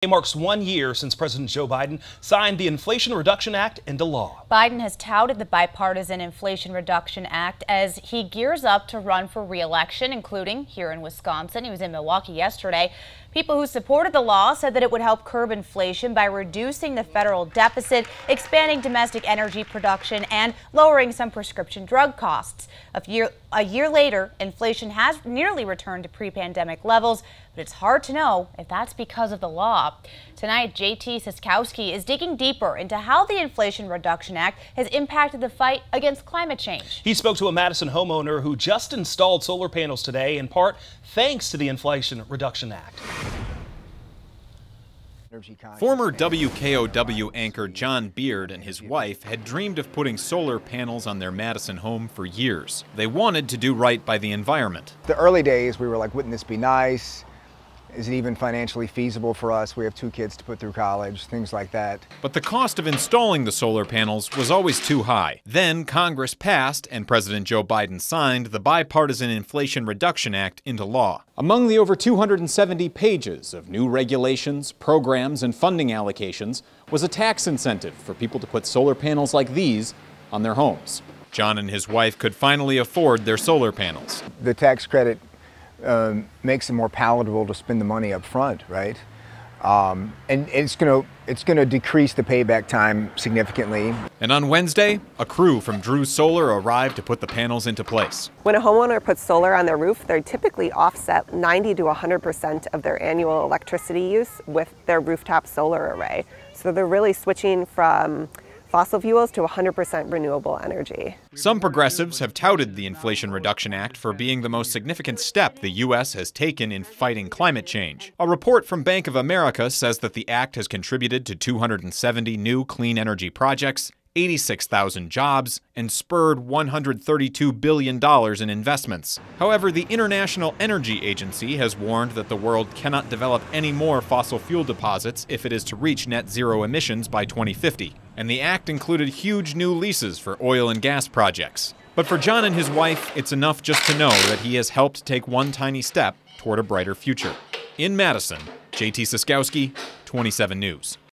It marks 1 year since President Joe Biden signed the Inflation Reduction Act into law. Biden has touted the bipartisan Inflation Reduction Act as he gears up to run for re-election, including here in Wisconsin. He was in Milwaukee yesterday. People who supported the law said that it would help curb inflation by reducing the federal deficit, expanding domestic energy production, and lowering some prescription drug costs. A year later, inflation has nearly returned to pre-pandemic levels, but it's hard to know if that's because of the law. Tonight, JT Siskowski is digging deeper into how the Inflation Reduction Act has impacted the fight against climate change. He spoke to a Madison homeowner who just installed solar panels today, in part thanks to the Inflation Reduction Act. Former WKOW anchor John Beard and his wife had dreamed of putting solar panels on their Madison home for years. They wanted to do right by the environment. The early days, we were like, wouldn't this be nice? Is it even financially feasible for us? We have 2 kids to put through college, things like that. But the cost of installing the solar panels was always too high. Then Congress passed and President Joe Biden signed the Bipartisan Inflation Reduction Act into law. Among the over 270 pages of new regulations, programs, and funding allocations was a tax incentive for people to put solar panels like these on their homes. John and his wife could finally afford their solar panels. The tax credit makes it more palatable to spend the money up front, right? And it's gonna decrease the payback time significantly. And on Wednesday, a crew from Drew Solar arrived to put the panels into place. When a homeowner puts solar on their roof, they typically offset 90 to 100% of their annual electricity use with their rooftop solar array. So they're really switching from fossil fuels to 100% renewable energy. Some progressives have touted the Inflation Reduction Act for being the most significant step the U.S. has taken in fighting climate change. A report from Bank of America says that the act has contributed to 270 new clean energy projects, 86,000 jobs, and spurred $132 billion in investments. However, the International Energy Agency has warned that the world cannot develop any more fossil fuel deposits if it is to reach net zero emissions by 2050. And the act included huge new leases for oil and gas projects. But for John and his wife, it's enough just to know that he has helped take one tiny step toward a brighter future. In Madison, JT Siskowski, 27 News.